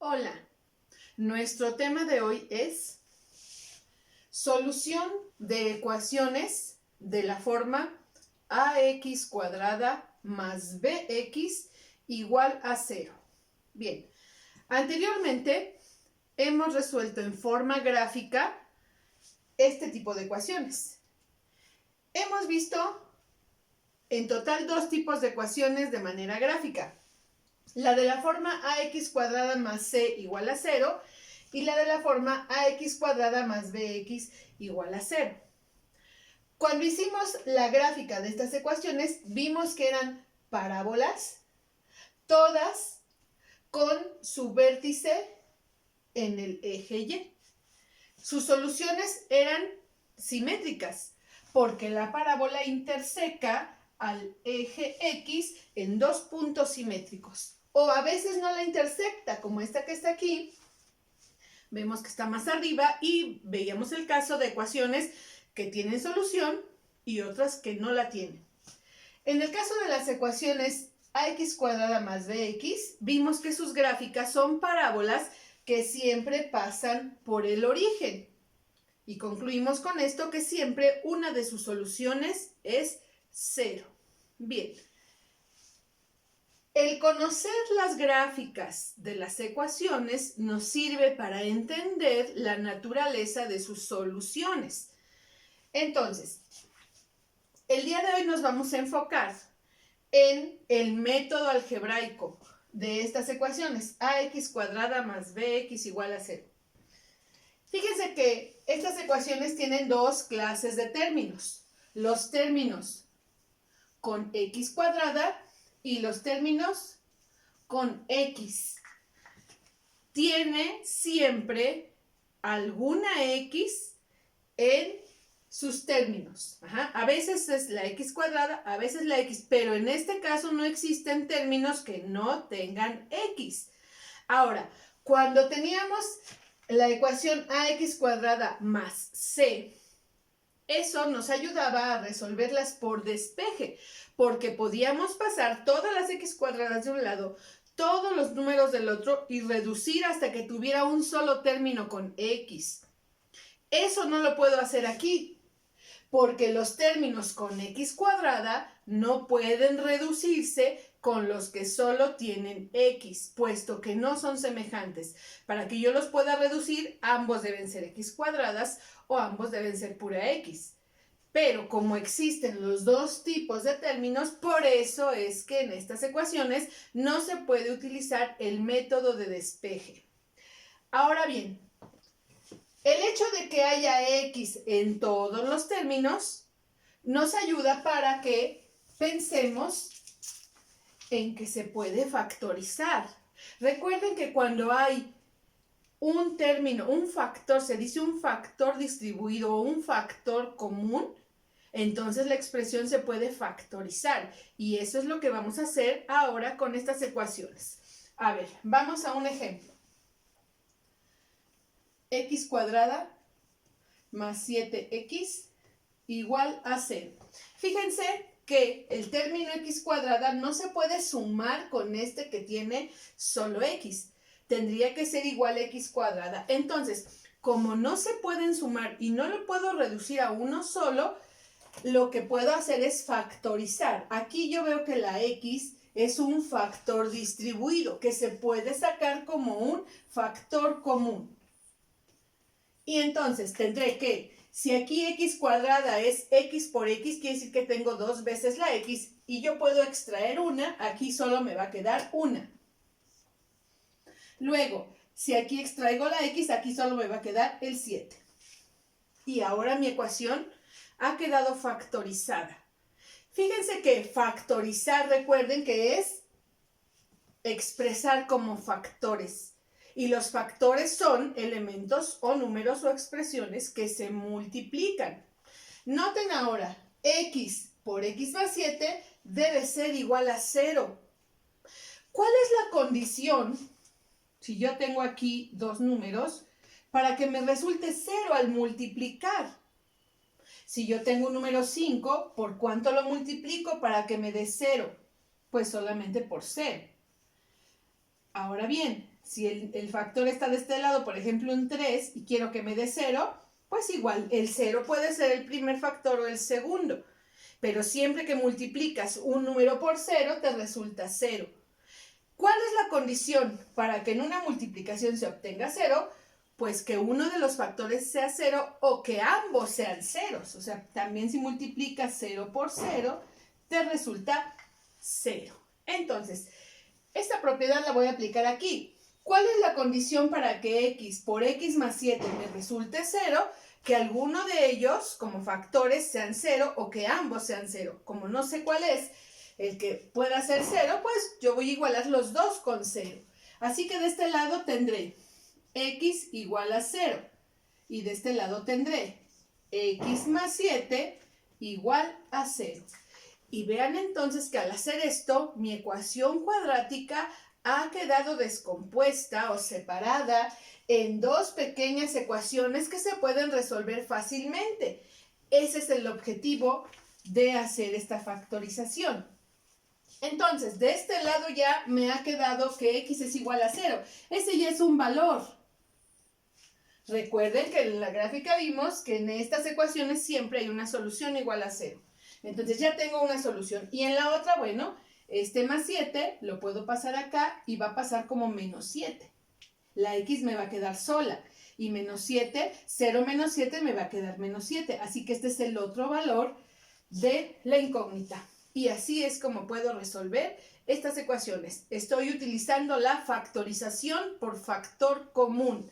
Hola, nuestro tema de hoy es solución de ecuaciones de la forma ax cuadrada más bx igual a 0. Bien, anteriormente hemos resuelto en forma gráfica este tipo de ecuaciones. Hemos visto en total dos tipos de ecuaciones de manera gráfica. La de la forma ax cuadrada más c igual a 0 y la de la forma ax cuadrada más bx igual a 0. Cuando hicimos la gráfica de estas ecuaciones, vimos que eran parábolas, todas con su vértice en el eje Y. Sus soluciones eran simétricas, porque la parábola interseca al eje X en dos puntos simétricos. O a veces no la intersecta, como esta que está aquí. Vemos que está más arriba y veíamos el caso de ecuaciones que tienen solución y otras que no la tienen. En el caso de las ecuaciones ax cuadrada más bx, vimos que sus gráficas son parábolas que siempre pasan por el origen. Y concluimos con esto que siempre una de sus soluciones es 0. Bien. El conocer las gráficas de las ecuaciones nos sirve para entender la naturaleza de sus soluciones. Entonces, el día de hoy nos vamos a enfocar en el método algebraico de estas ecuaciones, ax cuadrada más bx igual a 0. Fíjense que estas ecuaciones tienen dos clases de términos. Los términos con x cuadrada y los términos con x. Tiene siempre alguna x en sus términos. A veces es la x cuadrada, a veces la x, pero en este caso no existen términos que no tengan x. Ahora, cuando teníamos la ecuación ax cuadrada más c, eso nos ayudaba a resolverlas por despeje, porque podíamos pasar todas las x cuadradas de un lado, todos los números del otro y reducir hasta que tuviera un solo término con x. Eso no lo puedo hacer aquí, porque los términos con x cuadrada no pueden reducirse con los que solo tienen x, puesto que no son semejantes. Para que yo los pueda reducir, ambos deben ser x cuadradas o ambos deben ser pura x. Pero como existen los dos tipos de términos, por eso es que en estas ecuaciones no se puede utilizar el método de despeje. Ahora bien, el hecho de que haya x en todos los términos nos ayuda para que pensemos en que se puede factorizar. Recuerden que cuando hay un término, un factor, se dice un factor distribuido o un factor común, entonces la expresión se puede factorizar. Y eso es lo que vamos a hacer ahora con estas ecuaciones. A ver, vamos a un ejemplo. X cuadrada más 7x igual a 0. Fíjense que el término x cuadrada no se puede sumar con este que tiene solo x. Tendría que ser igual a x cuadrada. Entonces, como no se pueden sumar y no lo puedo reducir a uno solo, lo que puedo hacer es factorizar. Aquí yo veo que la x es un factor distribuido que se puede sacar como un factor común. Y entonces tendré que, si aquí x cuadrada es x por x, quiere decir que tengo dos veces la x y yo puedo extraer una, aquí solo me va a quedar una. Luego, si aquí extraigo la x, aquí solo me va a quedar el 7. Y ahora mi ecuación ha quedado factorizada. Fíjense que factorizar, recuerden que es expresar como factores. Y los factores son elementos o números o expresiones que se multiplican. Noten ahora, x por x más 7 debe ser igual a 0. ¿Cuál es la condición, si yo tengo aquí dos números, para que me resulte 0 al multiplicar? Si yo tengo un número 5, ¿por cuánto lo multiplico para que me dé 0? Pues solamente por 0. Ahora bien, Si el factor está de este lado, por ejemplo, un 3, y quiero que me dé 0, pues igual, el 0 puede ser el primer factor o el segundo. Pero siempre que multiplicas un número por 0, te resulta 0. ¿Cuál es la condición para que en una multiplicación se obtenga 0? Pues que uno de los factores sea 0 o que ambos sean ceros. O sea, también si multiplicas 0 por 0, te resulta 0. Entonces, esta propiedad la voy a aplicar aquí. ¿Cuál es la condición para que x por x más 7 me resulte 0? Que alguno de ellos, como factores, sean 0 o que ambos sean 0. Como no sé cuál es el que pueda ser 0, pues yo voy a igualar los dos con 0. Así que de este lado tendré x igual a 0. Y de este lado tendré x más 7 igual a 0. Y vean entonces que al hacer esto, mi ecuación cuadrática ha quedado descompuesta o separada en dos pequeñas ecuaciones que se pueden resolver fácilmente. Ese es el objetivo de hacer esta factorización. Entonces, de este lado ya me ha quedado que x es igual a 0. Ese ya es un valor. Recuerden que en la gráfica vimos que en estas ecuaciones siempre hay una solución igual a 0. Entonces ya tengo una solución. Y en la otra, bueno, este más 7 lo puedo pasar acá y va a pasar como menos 7. La x me va a quedar sola. Y menos 7, 0 menos 7 me va a quedar menos 7. Así que este es el otro valor de la incógnita. Y así es como puedo resolver estas ecuaciones. Estoy utilizando la factorización por factor común.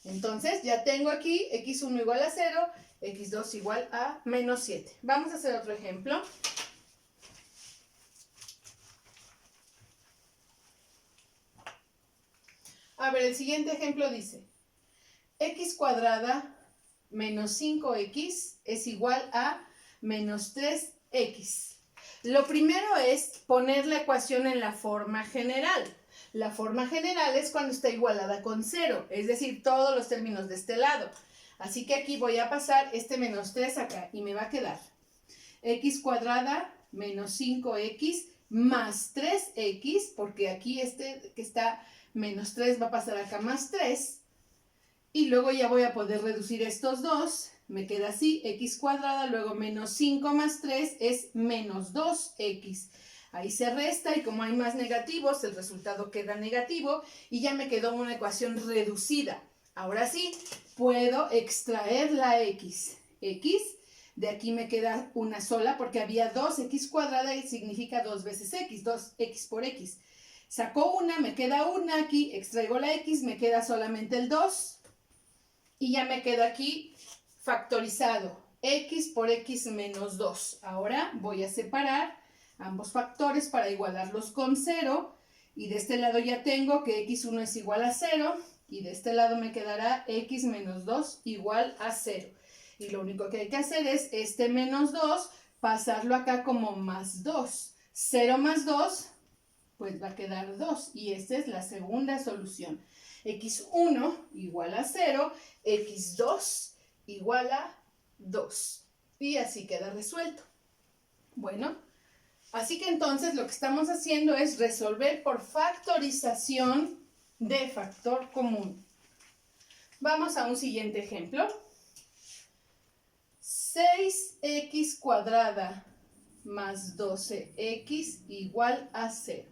Entonces ya tengo aquí x1 igual a 0, x2 igual a menos 7. Vamos a hacer otro ejemplo. A ver, el siguiente ejemplo dice, x cuadrada menos 5x es igual a menos 3x. Lo primero es poner la ecuación en la forma general. La forma general es cuando está igualada con 0, es decir, todos los términos de este lado. Así que aquí voy a pasar este menos 3 acá y me va a quedar x cuadrada menos 5x más 3x, porque aquí este que está menos 3 va a pasar acá más 3. Y luego ya voy a poder reducir estos dos. Me queda así, x cuadrada, luego menos 5 más 3 es menos 2x. Ahí se resta y como hay más negativos, el resultado queda negativo y ya me quedó una ecuación reducida. Ahora sí, puedo extraer la x. De aquí me queda una sola porque había 2x cuadrada y significa 2 veces x, 2x por x. Saco una, me queda una aquí, extraigo la x, me queda solamente el 2 y ya me queda aquí factorizado, x por x menos 2. Ahora voy a separar ambos factores para igualarlos con 0 y de este lado ya tengo que x1 es igual a 0 y de este lado me quedará x menos 2 igual a 0. Y lo único que hay que hacer es este menos 2, pasarlo acá como más 2. 0 más 2, pues va a quedar 2 y esta es la segunda solución. x1 igual a 0, x2 igual a 2. Y así queda resuelto. Bueno, así que entonces lo que estamos haciendo es resolver por factorización de factor común. Vamos a un siguiente ejemplo. 6x cuadrada más 12x igual a 0.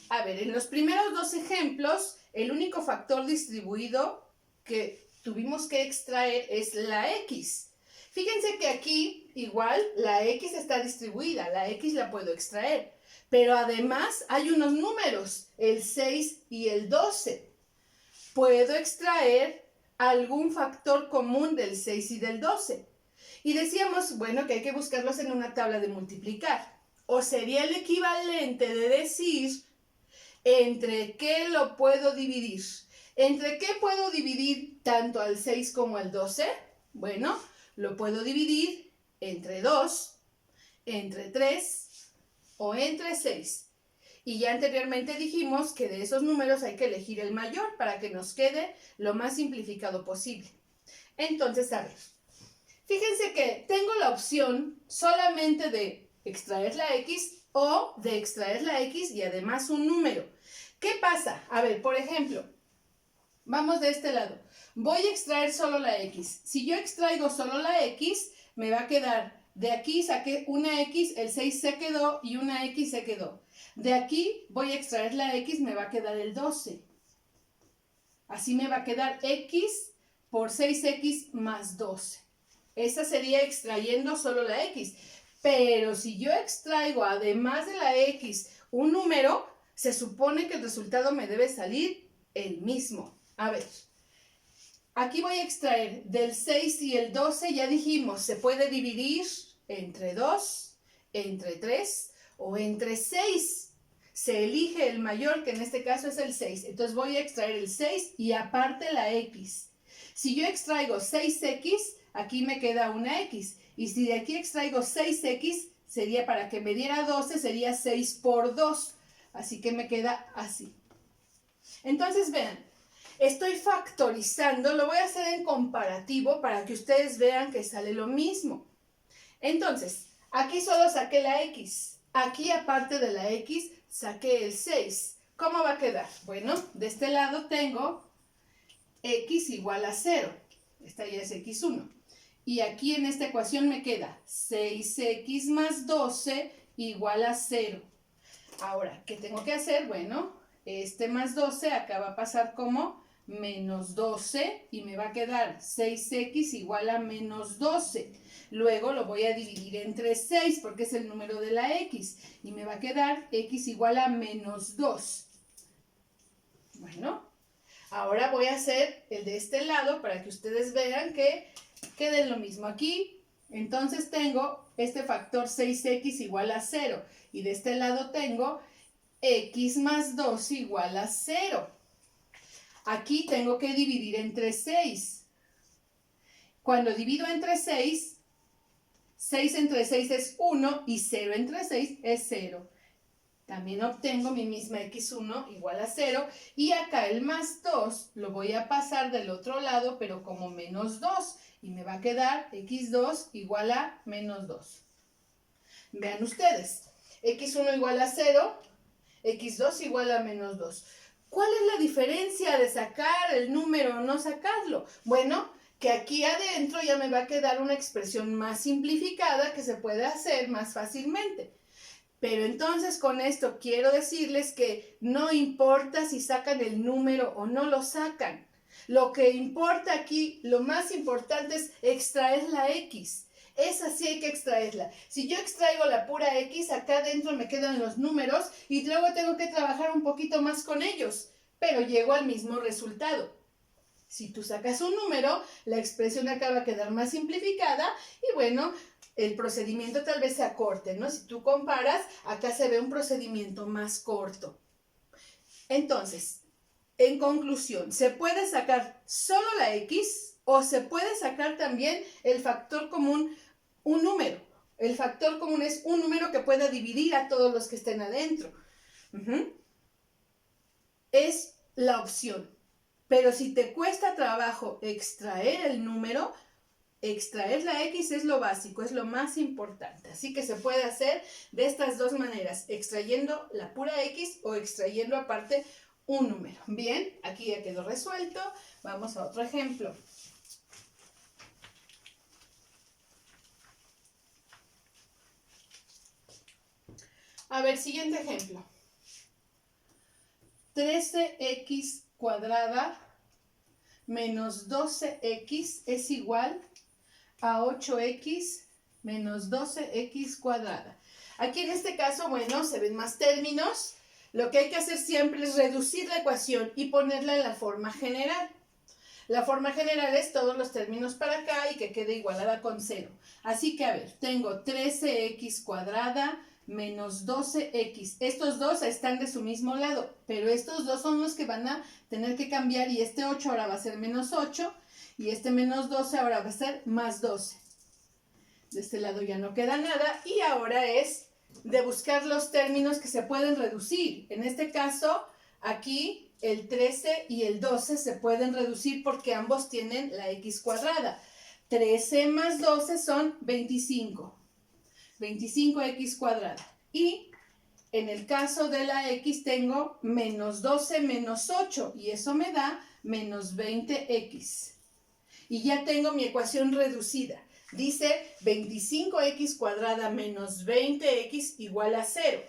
A ver, en los primeros dos ejemplos, el único factor distribuido que tuvimos que extraer es la x. Fíjense que aquí igual la x está distribuida, la x la puedo extraer, pero además hay unos números, el 6 y el 12. Puedo extraer algún factor común del 6 y del 12. Y decíamos, bueno, que hay que buscarlos en una tabla de multiplicar. O sería el equivalente de decir, ¿entre qué lo puedo dividir? ¿Entre qué puedo dividir tanto al 6 como al 12? Bueno, lo puedo dividir entre 2, entre 3 o entre 6. Y ya anteriormente dijimos que de esos números hay que elegir el mayor para que nos quede lo más simplificado posible. Entonces, a ver, fíjense que tengo la opción solamente de extraer la x o de extraer la x y además un número. ¿Qué pasa? A ver, por ejemplo, Vamos de este lado. Voy a extraer solo la X. Si yo extraigo solo la X, me va a quedar, de aquí saqué una X, el 6 se quedó y una X se quedó. De aquí voy a extraer la X, me va a quedar el 12. Así me va a quedar X por 6X más 12. Esa sería extrayendo solo la X. Pero si yo extraigo, además de la X, un número, se supone que el resultado me debe salir el mismo. A ver, aquí voy a extraer del 6 y el 12, ya dijimos, se puede dividir entre 2, entre 3 o entre 6. Se elige el mayor, que en este caso es el 6. Entonces voy a extraer el 6 y aparte la X. Si yo extraigo 6X, aquí me queda una X. Y si de aquí extraigo 6X, sería para que me diera 12, sería 6 por 2. Así que me queda así. Entonces vean, estoy factorizando, lo voy a hacer en comparativo para que ustedes vean que sale lo mismo. Entonces, aquí solo saqué la X. Aquí aparte de la X, saqué el 6. ¿Cómo va a quedar? Bueno, de este lado tengo X igual a 0. Esta ya es X1. Y aquí en esta ecuación me queda 6X más 12 igual a 0. Ahora, ¿qué tengo que hacer? Bueno, este más 12 acá va a pasar como menos 12 y me va a quedar 6X igual a menos 12. Luego lo voy a dividir entre 6 porque es el número de la X y me va a quedar X igual a menos 2. Bueno, ahora voy a hacer el de este lado para que ustedes vean que quede lo mismo aquí. Entonces tengo este factor 6X igual a 0 y de este lado tengo X más 2 igual a 0. Aquí tengo que dividir entre 6. Cuando divido entre 6, 6 entre 6 es 1 y 0 entre 6 es 0. También obtengo mi misma X1 igual a 0 y acá el más 2 lo voy a pasar del otro lado pero como menos 2 y me va a quedar X2 igual a menos 2. Vean ustedes, X1 igual a 0, X2 igual a menos 2. ¿Cuál es la diferencia de sacar el número o no sacarlo? Bueno, que aquí adentro ya me va a quedar una expresión más simplificada que se puede hacer más fácilmente. Pero entonces con esto quiero decirles que no importa si sacan el número o no lo sacan. Lo que importa aquí, lo más importante es extraer la X. Esa sí hay que extraerla. Si yo extraigo la pura X, acá adentro me quedan los números y luego tengo que trabajar un poquito más con ellos, pero llego al mismo resultado. Si tú sacas un número, la expresión acá va a quedar más simplificada y bueno, el procedimiento tal vez se acorte, ¿no? Si tú comparas, acá se ve un procedimiento más corto. Entonces, en conclusión, se puede sacar solo la X o se puede sacar también el factor común, un número. El factor común es un número que pueda dividir a todos los que estén adentro. Es la opción. Pero si te cuesta trabajo extraer el número, extraer la X es lo básico, es lo más importante. Así que se puede hacer de estas dos maneras, extrayendo la pura X o extrayendo aparte un número. Bien, aquí ya quedó resuelto. Vamos a otro ejemplo. A ver, siguiente ejemplo. 13x cuadrada menos 12x es igual a 8x menos 12x cuadrada. Aquí en este caso, bueno, se ven más términos. Lo que hay que hacer siempre es reducir la ecuación y ponerla en la forma general. La forma general es todos los términos para acá y que quede igualada con 0. Así que, a ver, tengo 13x cuadrada menos 12x. Estos dos están de su mismo lado, pero estos dos son los que van a tener que cambiar y este 8 ahora va a ser menos 8 y este menos 12 ahora va a ser más 12. De este lado ya no queda nada y ahora es de buscar los términos que se pueden reducir. En este caso, aquí el 13 y el 12 se pueden reducir porque ambos tienen la x cuadrada. 13 más 12 son 25. 25x cuadrada. Y en el caso de la x tengo menos 12 menos 8 y eso me da menos 20x. Y ya tengo mi ecuación reducida. Dice 25x cuadrada menos 20x igual a 0.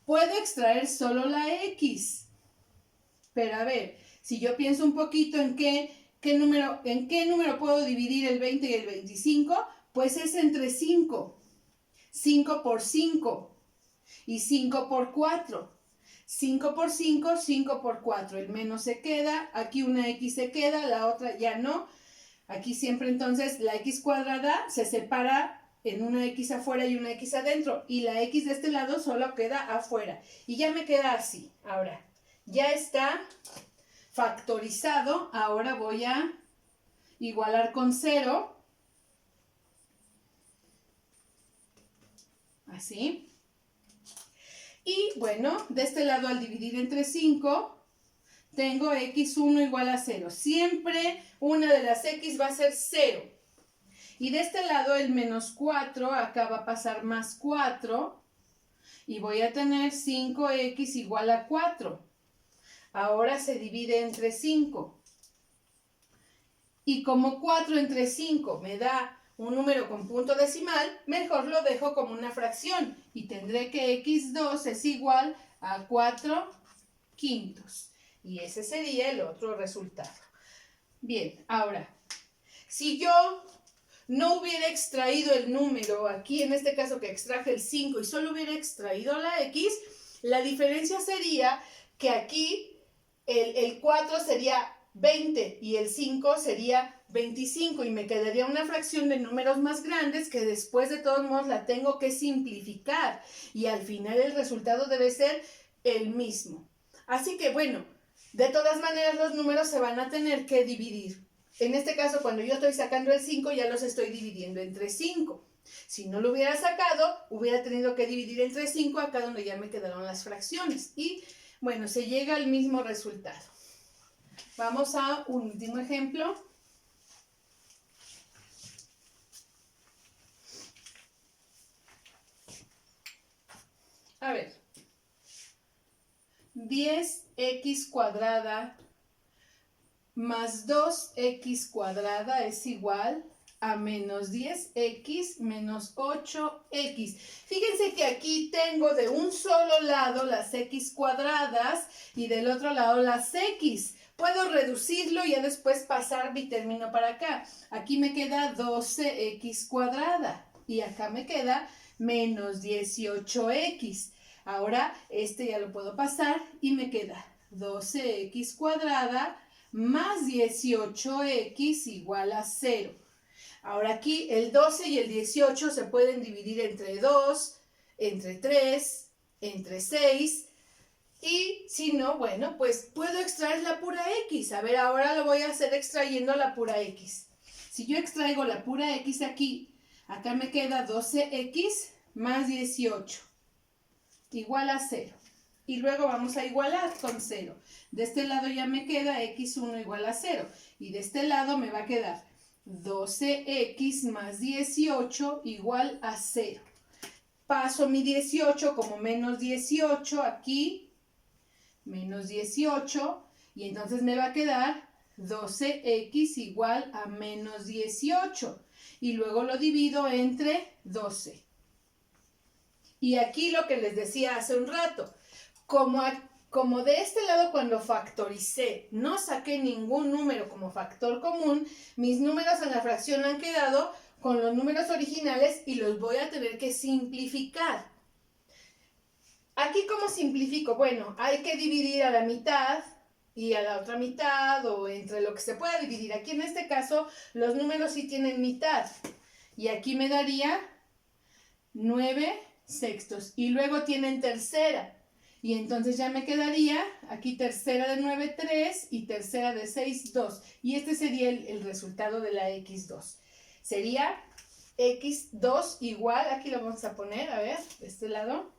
Puedo extraer solo la x. Pero a ver, si yo pienso un poquito en qué número puedo dividir el 20 y el 25, pues es entre 5. 5 por 5 y 5 por 4. 5 por 5, 5 por 4. El menos se queda, aquí una x se queda, la otra ya no. Aquí siempre entonces la x cuadrada se separa en una x afuera y una x adentro. Y la x de este lado solo queda afuera. Y ya me queda así. Ahora, ya está factorizado. Ahora voy a igualar con 0. Así. Y bueno, de este lado al dividir entre 5, tengo x1 igual a 0. Siempre una de las x va a ser 0. Y de este lado el menos 4, acá va a pasar más 4. Y voy a tener 5x igual a 4. Ahora se divide entre 5. Y como 4 entre 5 me da un número con punto decimal, mejor lo dejo como una fracción. Y tendré que x2 es igual a 4 quintos. Y ese sería el otro resultado. Bien, ahora, si yo no hubiera extraído el número, aquí en este caso que extraje el 5 y solo hubiera extraído la x, la diferencia sería que aquí el 4 sería 20 y el 5 sería 25 y me quedaría una fracción de números más grandes que después de todos modos la tengo que simplificar y al final el resultado debe ser el mismo. Así que bueno, de todas maneras los números se van a tener que dividir. En este caso, cuando yo estoy sacando el 5, ya los estoy dividiendo entre 5. Si no lo hubiera sacado, hubiera tenido que dividir entre 5 acá donde ya me quedaron las fracciones. Y bueno, se llega al mismo resultado. Vamos a un último ejemplo. A ver. 10x cuadrada más 2x cuadrada es igual a menos 10x menos 8x. Fíjense que aquí tengo de un solo lado las x cuadradas y del otro lado las x. Puedo reducirlo y ya después pasar mi término para acá. Aquí me queda 12x cuadrada y acá me queda menos 18x. Ahora este ya lo puedo pasar y me queda 12x cuadrada más 18x igual a 0. Ahora aquí el 12 y el 18 se pueden dividir entre 2, entre 3, entre 6. Y si no, bueno, pues puedo extraer la pura x. A ver, ahora lo voy a hacer extrayendo la pura x. Si yo extraigo la pura x aquí, acá me queda 12x más 18 igual a 0. Y luego vamos a igualar con 0. De este lado ya me queda x1 igual a 0. Y de este lado me va a quedar 12x más 18 igual a 0. Paso mi 18 como menos 18 aquí, menos 18, y entonces me va a quedar 12x igual a menos 18. Y luego lo divido entre 12. Y aquí lo que les decía hace un rato, como de este lado cuando factoricé no saqué ningún número como factor común, mis números en la fracción han quedado con los números originales y los voy a tener que simplificar. Aquí, ¿cómo simplifico? Bueno, hay que dividir a la mitad y a la otra mitad o entre lo que se pueda dividir. Aquí en este caso los números sí tienen mitad y aquí me daría 9 sextos y luego tienen tercera. Y entonces ya me quedaría aquí tercera de 9, 3 y tercera de 6, 2. Y este sería el resultado de la x2. Sería x2 igual, aquí lo vamos a poner, a ver, de este lado.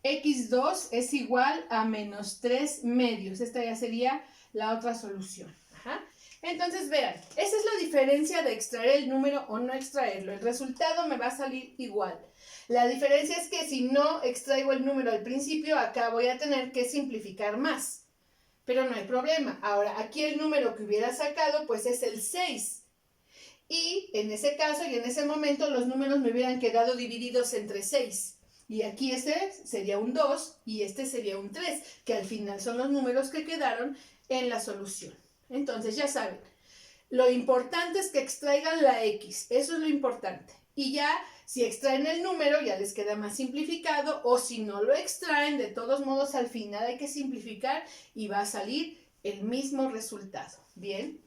x2 es igual a menos 3 medios. Esta ya sería la otra solución. Ajá. Entonces, vean, esa es la diferencia de extraer el número o no extraerlo. El resultado me va a salir igual. La diferencia es que si no extraigo el número al principio, acá voy a tener que simplificar más. Pero no hay problema. Ahora, aquí el número que hubiera sacado, pues es el 6. Y en ese caso y en ese momento los números me hubieran quedado divididos entre 6. Y aquí este sería un 2 y este sería un 3, que al final son los números que quedaron en la solución. Entonces, ya saben, lo importante es que extraigan la X, eso es lo importante. Y ya, si extraen el número, ya les queda más simplificado, o si no lo extraen, de todos modos, al final hay que simplificar y va a salir el mismo resultado. Bien,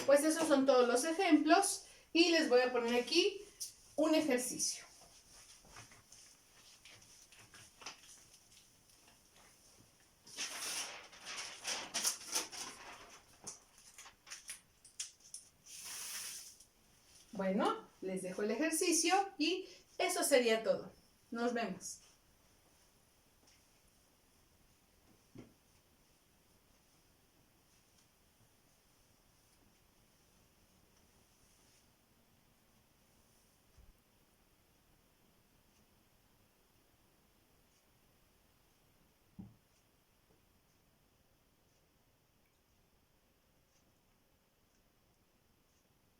pues esos son todos los ejemplos y les voy a poner aquí un ejercicio. Bueno, les dejo el ejercicio y eso sería todo. Nos vemos.